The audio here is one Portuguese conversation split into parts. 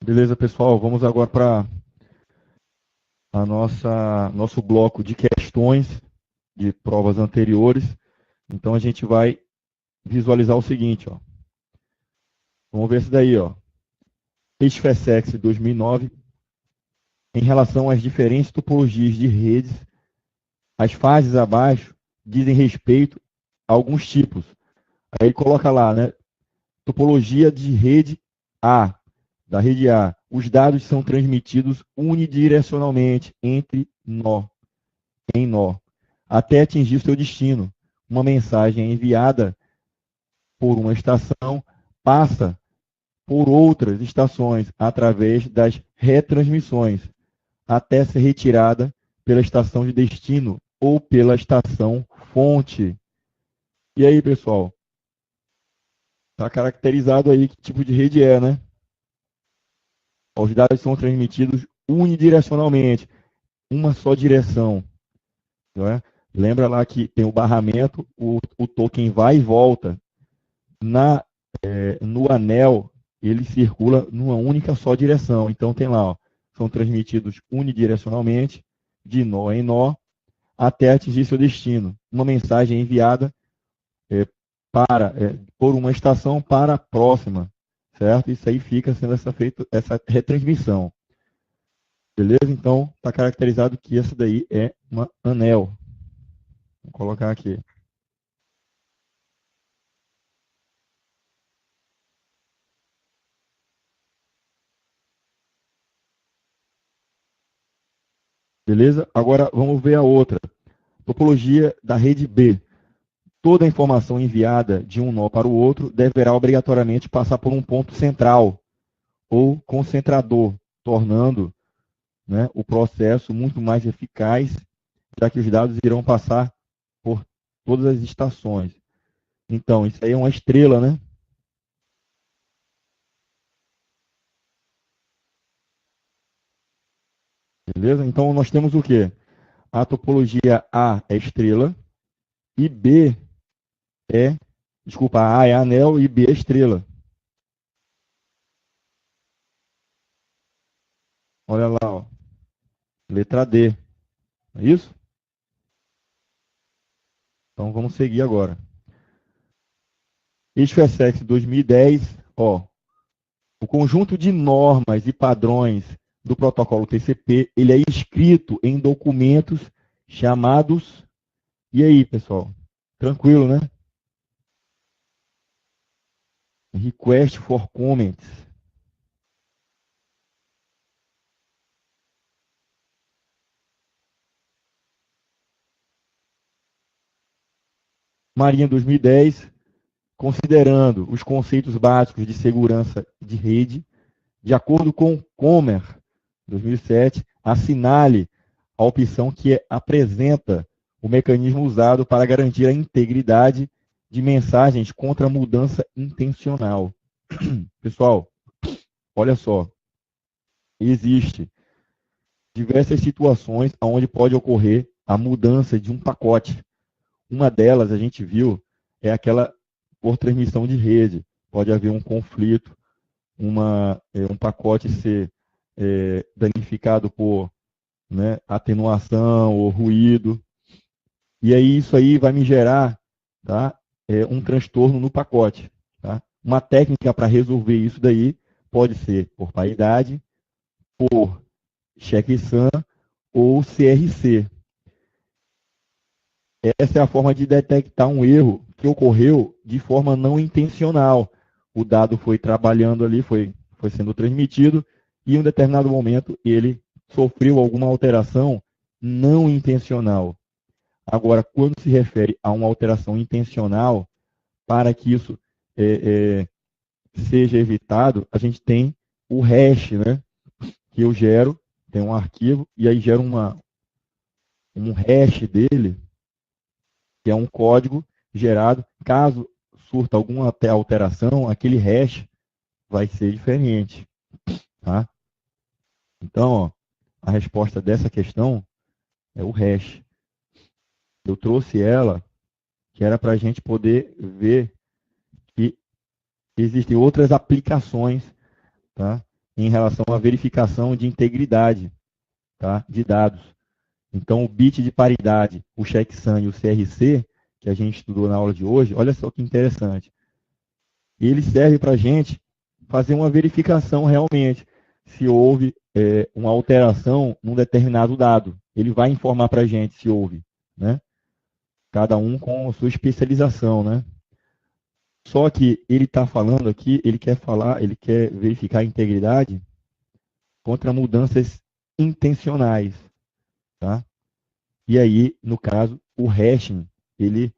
Beleza, pessoal? Vamos agora para a nosso bloco de questões de provas anteriores. Então a gente vai visualizar o seguinte, ó. Vamos ver isso daí, ó. SpaceX 2009, em relação às diferentes topologias de redes, as fases abaixo dizem respeito a alguns tipos. Aí ele coloca lá, né? Topologia de rede A, da rede A. Os dados são transmitidos unidirecionalmente em nó, até atingir seu destino. Uma mensagem enviada por uma estação passa por outras estações através das retransmissões, até ser retirada pela estação de destino ou pela estação fonte. E aí, pessoal? Está caracterizado aí que tipo de rede é, né? Os dados são transmitidos unidirecionalmente, uma só direção. Não é? Lembra lá que tem o barramento, o token vai e volta. No anel, ele circula numa única só direção. Então tem lá, ó, são transmitidos unidirecionalmente, de nó em nó, até atingir seu destino. Uma mensagem enviada por uma estação para a próxima, certo? Isso aí fica sendo essa retransmissão. Beleza? Então, está caracterizado que essa daí é uma anel. Vou colocar aqui. Beleza? Agora vamos ver a outra. Topologia da rede B. Toda a informação enviada de um nó para o outro deverá obrigatoriamente passar por um ponto central ou concentrador, tornando, né, o processo muito mais eficaz, já que os dados irão passar por todas as estações. Então, isso aí é uma estrela, né? Beleza? Então, nós temos o quê? A topologia A é estrela e B é, desculpa, A é anel e B é estrela. Olha lá, ó, letra D. É isso? Então vamos seguir agora. SpaceX 2010, ó, o conjunto de normas e padrões do protocolo TCP, ele é escrito em documentos chamados. E aí, pessoal? Tranquilo, né? Request for comments. Marinha 2010, considerando os conceitos básicos de segurança de rede, de acordo com Comer 2007, assinale a opção que apresenta o mecanismo usado para garantir a integridade de mensagens contra mudança intencional. Pessoal, olha só, existe diversas situações onde pode ocorrer a mudança de um pacote. Uma delas, a gente viu, é aquela por transmissão de rede. Pode haver um conflito, um pacote ser danificado por, né, atenuação ou ruído. E aí isso aí vai me gerar, tá, um transtorno no pacote. Tá? Uma técnica para resolver isso daí pode ser por paridade, por checksum ou CRC. Essa é a forma de detectar um erro que ocorreu de forma não intencional. O dado foi trabalhando ali, foi sendo transmitido, e em um determinado momento ele sofreu alguma alteração não intencional. Agora, quando se refere a uma alteração intencional, para que isso seja evitado, a gente tem o hash, né? Que eu gero, tem um arquivo, e aí gera um hash dele, que é um código gerado. Caso surta alguma alteração, aquele hash vai ser diferente. Tá? Então, ó, a resposta dessa questão é o hash. Eu trouxe ela, que era para a gente poder ver que existem outras aplicações, tá, em relação à verificação de integridade, tá, de dados. Então, o bit de paridade, o checksum e o CRC, que a gente estudou na aula de hoje, olha só que interessante. Ele serve para a gente fazer uma verificação realmente, se houve uma alteração num determinado dado. Ele vai informar para a gente se houve, né? Cada um com a sua especialização, né? Só que ele está falando aqui, ele quer verificar a integridade contra mudanças intencionais, tá? E aí, no caso, o hashing, ele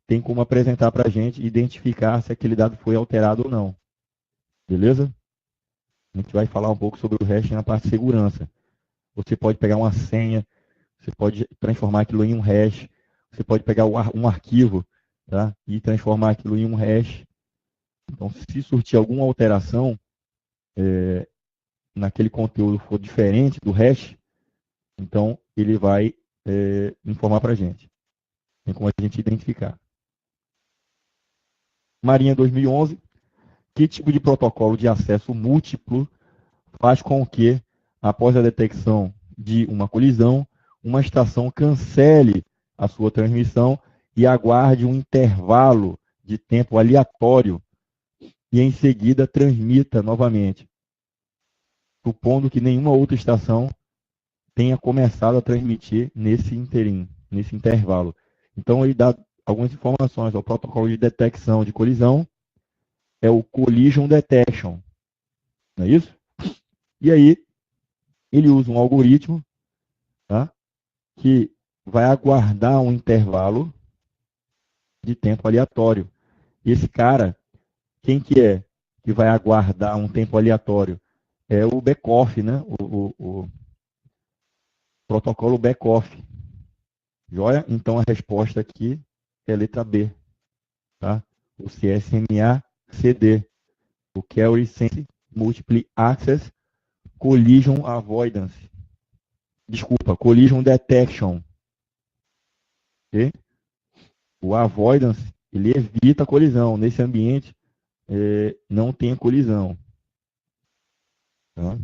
tem como apresentar para a gente identificar se aquele dado foi alterado ou não. Beleza? A gente vai falar um pouco sobre o hashing na parte de segurança. Você pode pegar uma senha, você pode transformar aquilo em um hash, você pode pegar um arquivo, tá? E transformar aquilo em um hash. Então, se surtir alguma alteração naquele conteúdo for diferente do hash, então ele vai informar para a gente. Tem como a gente identificar. Marinha 2011, que tipo de protocolo de acesso múltiplo faz com que, após a detecção de uma colisão, uma estação cancele a sua transmissão e aguarde um intervalo de tempo aleatório e em seguida transmita novamente, supondo que nenhuma outra estação tenha começado a transmitir nesse interim, nesse intervalo. Então, ele dá algumas informações. O protocolo de detecção de colisão é o Collision Detection, não é isso? E aí, ele usa um algoritmo, tá, que vai aguardar um intervalo de tempo aleatório. E esse cara, quem que é que vai aguardar um tempo aleatório? É o backoff, né? O protocolo backoff. Joia? Então a resposta aqui é a letra B, tá? O CSMA-CD, o Query Sense Multiple Access Collision Avoidance. Desculpa, Collision Detection. Okay? O avoidance, ele evita a colisão. Nesse ambiente, não tem colisão. Tá?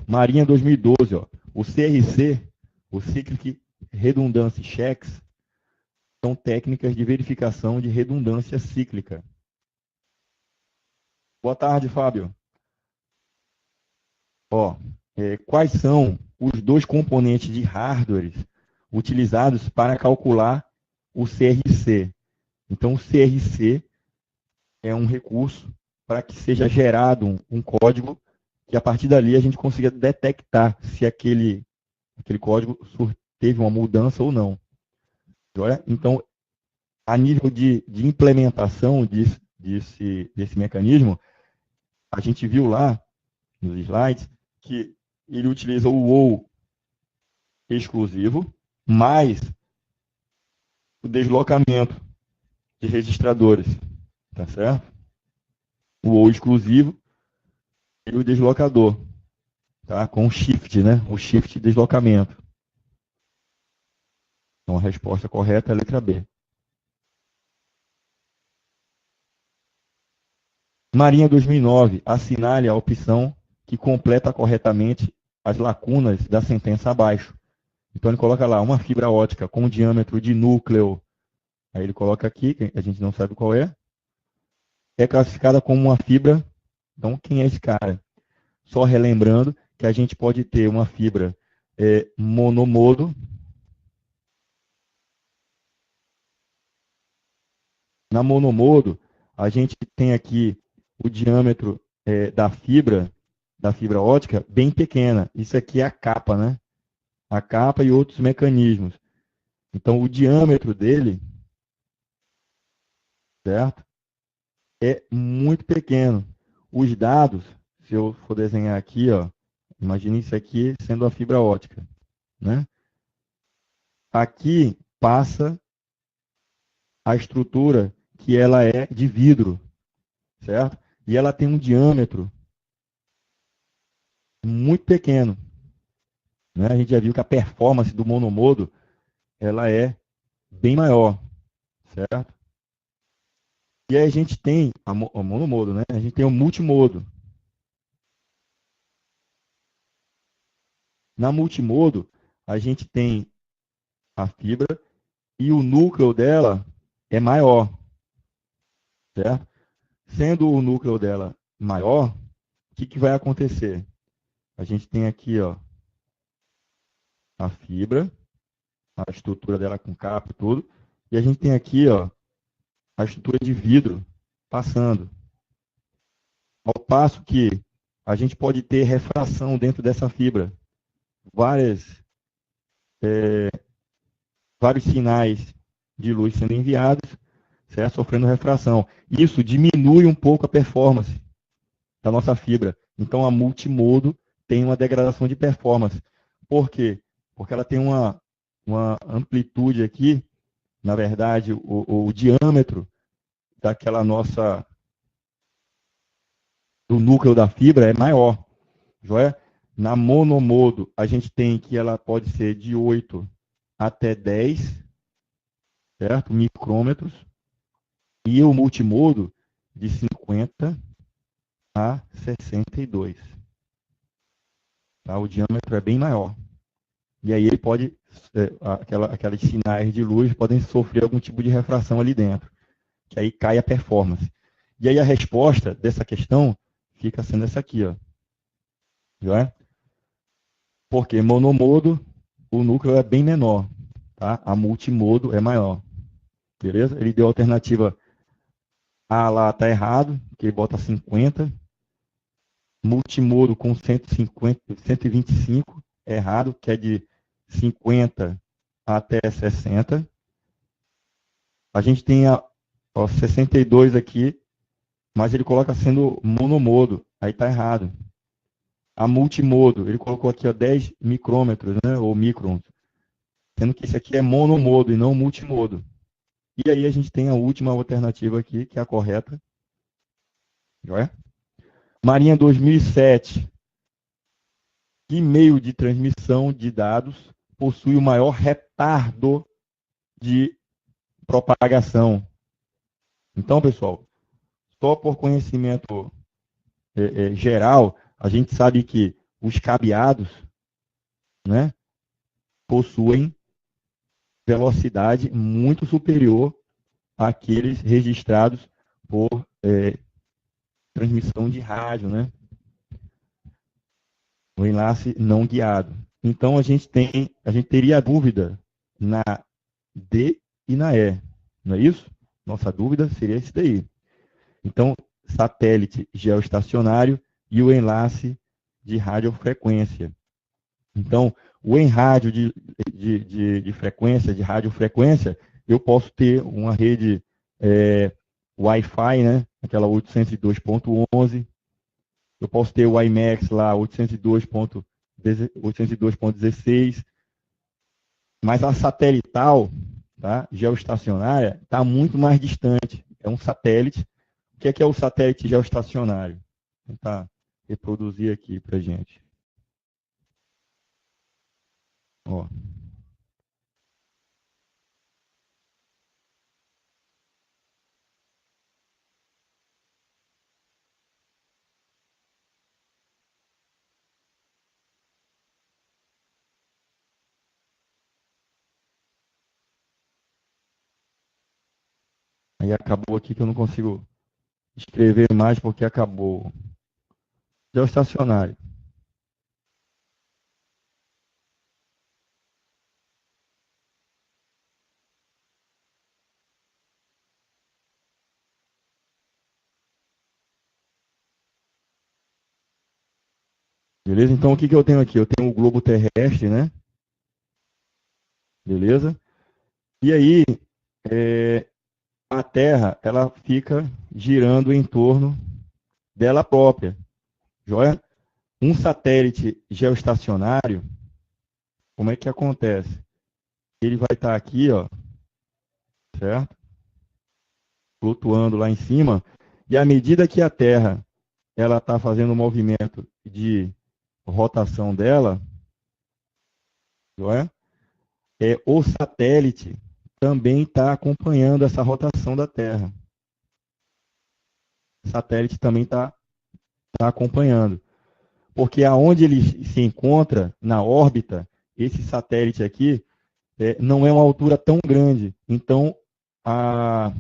Marinha 2012, ó. O CRC, o Cyclic Redundancy Checks, são técnicas de verificação de redundância cíclica. Boa tarde, Fábio. Ó, quais são os dois componentes de hardware utilizados para calcular o CRC? Então, o CRC é um recurso para que seja gerado um código que, a partir dali, a gente consiga detectar se aquele código teve uma mudança ou não. Então, a nível de implementação desse mecanismo, a gente viu lá nos slides que ele utiliza o WOW exclusivo, mais o deslocamento de registradores, tá certo? O WOW exclusivo e o deslocador, tá? Com o shift, né? O shift deslocamento. Então, a resposta correta é a letra B. Marinha 2009, assinale a opção que completa corretamente as lacunas da sentença abaixo. Então, ele coloca lá uma fibra ótica com diâmetro de núcleo. Aí ele coloca aqui, que a gente não sabe qual é. É classificada como uma fibra. Então, quem é esse cara? Só relembrando que a gente pode ter uma fibra monomodo. Na monomodo, a gente tem aqui o diâmetro da fibra ótica, bem pequena. Isso aqui é a capa, né? A capa e outros mecanismos. Então, o diâmetro dele, certo? É muito pequeno. Os dados, se eu for desenhar aqui, ó, imagine isso aqui sendo a fibra ótica, né? Aqui passa a estrutura que ela é de vidro, certo? E ela tem um diâmetro muito pequeno, né? A gente já viu que a performance do monomodo ela é bem maior, certo? E aí a gente tem o monomodo, né? A gente tem o multimodo. Na multimodo, a gente tem a fibra e o núcleo dela é maior, certo? Sendo o núcleo dela maior, o que vai acontecer? A gente tem aqui, ó, a fibra, a estrutura dela com capa e tudo, e a gente tem aqui, ó, a estrutura de vidro passando. Ao passo que a gente pode ter refração dentro dessa fibra. Vários sinais de luz sendo enviados, certo? Sofrendo refração. Isso diminui um pouco a performance da nossa fibra. Então, a multimodo tem uma degradação de performance. Por quê? Porque ela tem uma amplitude aqui, na verdade, o diâmetro daquela nossa, do núcleo da fibra é maior. Joia? Na monomodo, a gente tem que ela pode ser de 8 até 10, certo? Micrômetros. E o multimodo de 50 a 62. Tá? O diâmetro é bem maior. E aí ele pode, aquelas sinais de luz podem sofrer algum tipo de refração ali dentro, que aí cai a performance. E aí a resposta dessa questão fica sendo essa aqui, ó. Já é? Porque monomodo, o núcleo é bem menor, tá? A multimodo é maior. Beleza? Ele deu a alternativa A lá, tá errado, que ele bota 50. Multimodo com 150, 125 é errado, que é de 50 até 60. A gente tem a 62 aqui, mas ele coloca sendo monomodo, aí está errado. A multimodo, ele colocou aqui 10 micrômetros, né, ou microns, sendo que esse aqui é monomodo e não multimodo. E aí a gente tem a última alternativa aqui, que é a correta. Joia? Marinha 2007. Que meio de transmissão de dados possui o maior retardo de propagação? Então, pessoal, só por conhecimento geral, a gente sabe que os cabeados, né, possuem velocidade muito superior àqueles registrados por transmissão de rádio, né, o enlace não guiado. Então a gente teria a dúvida na D e na E, não é isso? Nossa dúvida seria isso daí. Então, satélite geoestacionário e o enlace de radiofrequência. Então, o em rádio de frequência, de radiofrequência, eu posso ter uma rede Wi-Fi, né? Aquela 802.11. Eu posso ter o WiMAX lá, 802.16. Mas a satelital, tá? Geoestacionária, está muito mais distante. É um satélite. O que é o satélite geoestacionário? Vou tentar reproduzir aqui para a gente. Ó. Aí acabou aqui que eu não consigo escrever mais porque acabou. Geoestacionário. Beleza? Então o que eu tenho aqui? Eu tenho o globo terrestre, né? Beleza? E aí, a Terra, ela fica girando em torno dela própria. Joia? Um satélite geoestacionário, como é que acontece? Ele vai estar aqui, ó, certo? Flutuando lá em cima, e à medida que a Terra ela está fazendo um movimento de rotação dela, joia? O satélite também está acompanhando essa rotação da Terra. satélite também está acompanhando. Porque aonde ele se encontra, na órbita, esse satélite aqui, não é uma altura tão grande. Então, a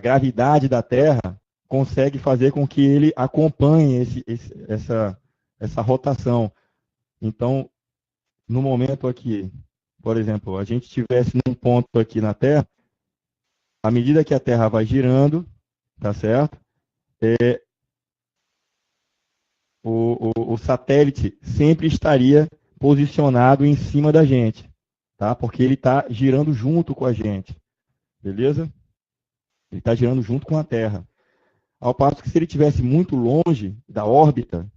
gravidade da Terra consegue fazer com que ele acompanhe essa rotação. Então, no momento aqui, por exemplo, a gente estivesse num ponto aqui na Terra, à medida que a Terra vai girando, tá certo? O satélite sempre estaria posicionado em cima da gente, tá? Porque ele está girando junto com a gente, beleza? Ele está girando junto com a Terra. Ao passo que se ele estivesse muito longe da órbita,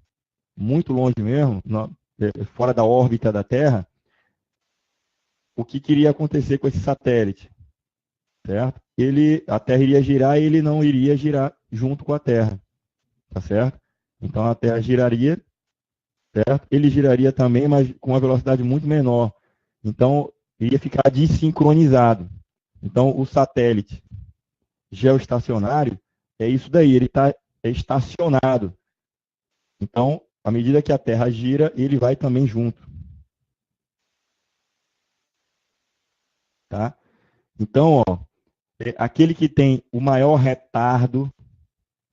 muito longe mesmo, fora da órbita da Terra, o que iria acontecer com esse satélite? Certo? A Terra iria girar e ele não iria girar junto com a Terra, tá certo? Então a Terra giraria, certo? Ele giraria também, mas com uma velocidade muito menor. Então iria ficar desincronizado. Então o satélite geoestacionário é isso daí, ele está estacionado. Então, à medida que a Terra gira, ele vai também junto. Tá? Então, ó, aquele que tem o maior retardo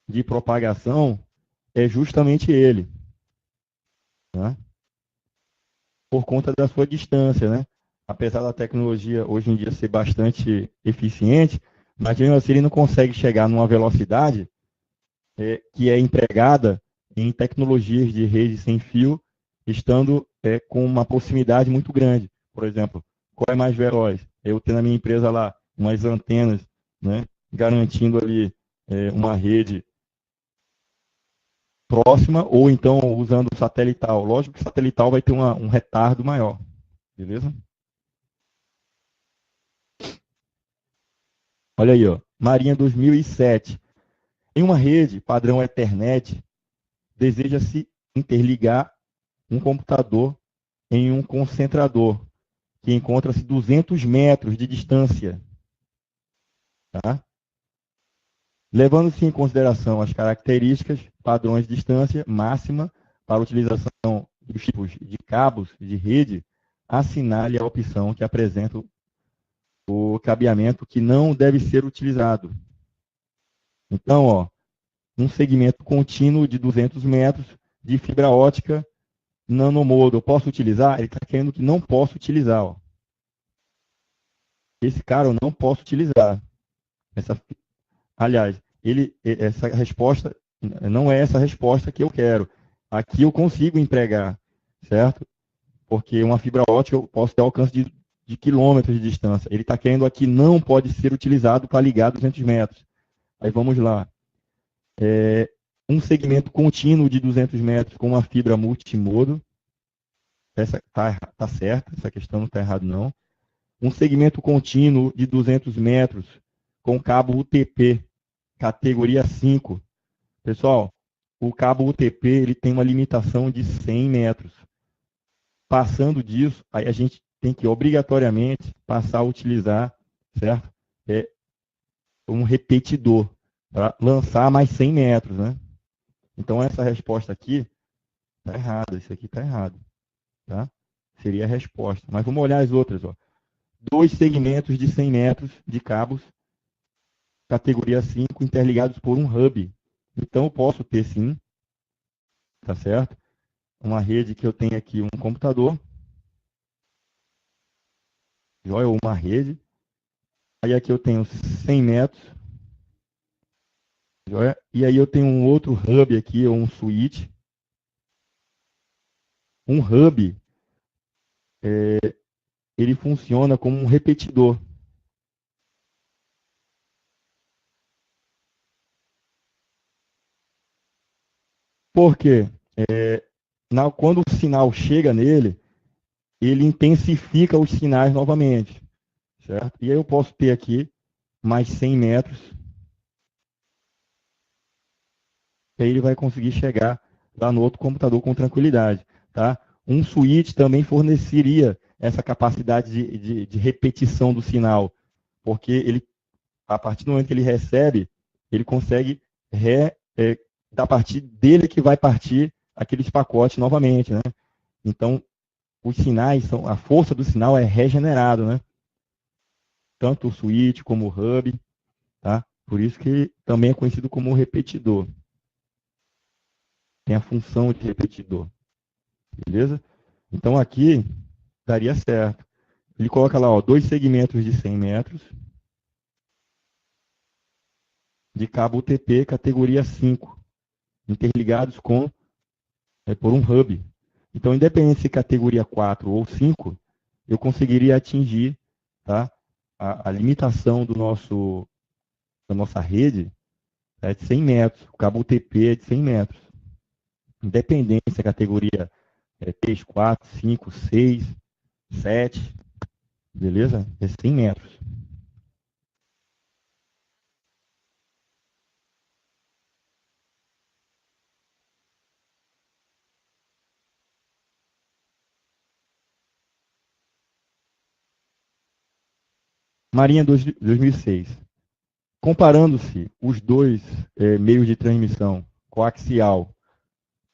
de propagação é justamente ele. Tá? Por conta da sua distância, né? Apesar da tecnologia hoje em dia ser bastante eficiente, mas mesmo assim ele não consegue chegar numa velocidade que é empregada em tecnologias de rede sem fio, estando com uma proximidade muito grande. Por exemplo, qual é mais veloz? Eu tenho na minha empresa lá umas antenas, né, garantindo ali uma rede próxima, ou então usando o satelital. Lógico que o satelital vai ter um retardo maior. Beleza? Olha aí, ó. Marinha 2007. Em uma rede padrão Ethernet, deseja-se interligar um computador em um concentrador que encontra-se 200 metros de distância. Tá? Levando-se em consideração as características, padrões de distância máxima para a utilização dos tipos de cabos de rede, assinale a opção que apresenta o cabeamento que não deve ser utilizado. Então, ó, um segmento contínuo de 200 metros de fibra ótica nanomodo, eu posso utilizar? Ele está querendo que não posso utilizar. Ó. Esse cara eu não posso utilizar. Aliás, essa resposta não é essa resposta que eu quero. Aqui eu consigo empregar, certo? Porque uma fibra ótica eu posso ter alcance de quilômetros de distância. Ele está querendo aqui não pode ser utilizado para ligar 200 metros. Aí vamos lá. Um segmento contínuo de 200 metros com uma fibra multimodo. Essa tá certa, essa questão não está errada não. Um segmento contínuo de 200 metros com cabo UTP, categoria 5. Pessoal, o cabo UTP ele tem uma limitação de 100 metros. Passando disso, aí a gente tem que obrigatoriamente passar a utilizar, certo? Um repetidor para lançar mais 100 metros, né? Então essa resposta aqui está errada, isso aqui está errado, tá? Seria a resposta. Mas vamos olhar as outras, ó. 2 segmentos de 100 metros de cabos, categoria 5, interligados por um hub. Então eu posso ter sim, tá certo? Uma rede que eu tenho aqui um computador, joia, ou uma rede. Aí aqui eu tenho 100 metros, joia? E aí eu tenho um outro hub aqui, ou um switch. Um hub, ele funciona como um repetidor. Por quê? Quando o sinal chega nele, ele intensifica os sinais novamente, certo? E aí eu posso ter aqui mais 100 metros, e aí ele vai conseguir chegar lá no outro computador com tranquilidade, tá? Um switch também forneceria essa capacidade de repetição do sinal, porque ele, a partir do momento que ele recebe, ele consegue, da partir dele que vai partir aqueles pacotes novamente, né? Então, os sinais, a força do sinal é regenerado, né? Tanto o switch como o hub, tá? Por isso que também é conhecido como repetidor. Tem a função de repetidor, beleza? Então aqui daria certo. Ele coloca lá, ó, 2 segmentos de 100 metros de cabo UTP categoria 5, interligados por um hub. Então, independente se categoria 4 ou 5, eu conseguiria atingir, tá, a limitação da nossa rede é de 100 metros. O cabo UTP é de 100 metros. Independente se a categoria é 3, 4, 5, 6, 7, beleza? É 100 metros. Marinha 2006. Comparando-se os dois meios de transmissão coaxial,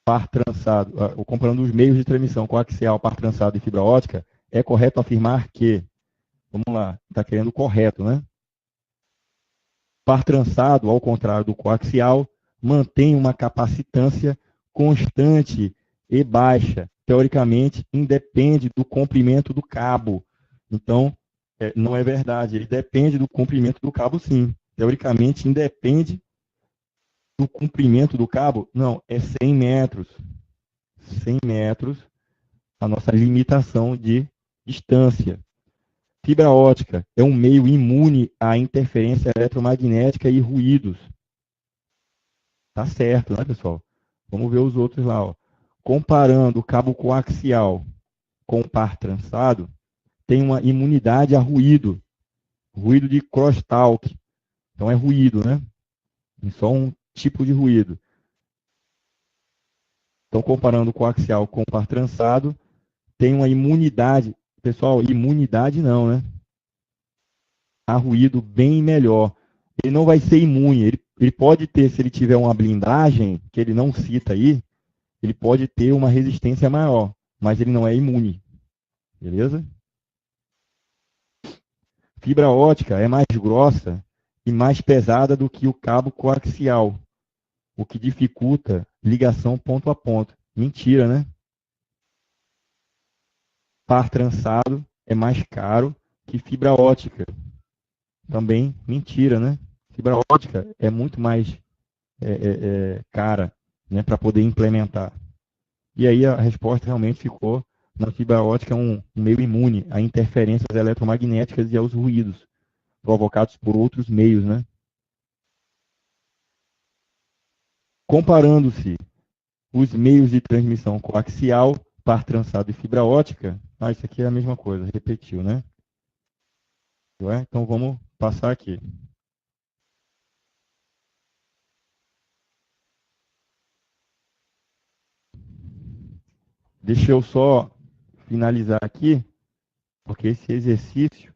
par trançado, comparando os meios de transmissão coaxial, par trançado e fibra ótica, é correto afirmar que, vamos lá, está querendo correto, né? Par trançado, ao contrário do coaxial, mantém uma capacitância constante e baixa. Teoricamente, independe do comprimento do cabo. Então, não é verdade. Ele depende do comprimento do cabo, sim. Teoricamente, independe do comprimento do cabo. Não, é 100 metros. 100 metros, a nossa limitação de distância. Fibra ótica é um meio imune à interferência eletromagnética e ruídos. Tá certo, né, pessoal? Vamos ver os outros lá. Ó. Comparando o cabo coaxial com o par trançado, tem uma imunidade a ruído. Ruído de crosstalk. Então é ruído, né? É só um tipo de ruído. Então, comparando o coaxial com o par trançado, tem uma imunidade. Pessoal, imunidade não, né? A ruído bem melhor. Ele não vai ser imune. Ele pode ter, se ele tiver uma blindagem, que ele não cita aí, ele pode ter uma resistência maior, mas ele não é imune. Beleza? Fibra ótica é mais grossa e mais pesada do que o cabo coaxial, o que dificulta ligação ponto a ponto. Mentira, né? Par trançado é mais caro que fibra ótica. Também mentira, né? Fibra ótica é muito mais cara, né, para poder implementar. E aí a resposta realmente ficou na fibra ótica um meio imune a interferências eletromagnéticas e aos ruídos provocados por outros meios, né? Comparando-se os meios de transmissão coaxial, par trançado e fibra ótica, isso aqui é a mesma coisa, repetiu, né? Então vamos passar aqui. Deixa eu só finalizar aqui, porque esse exercício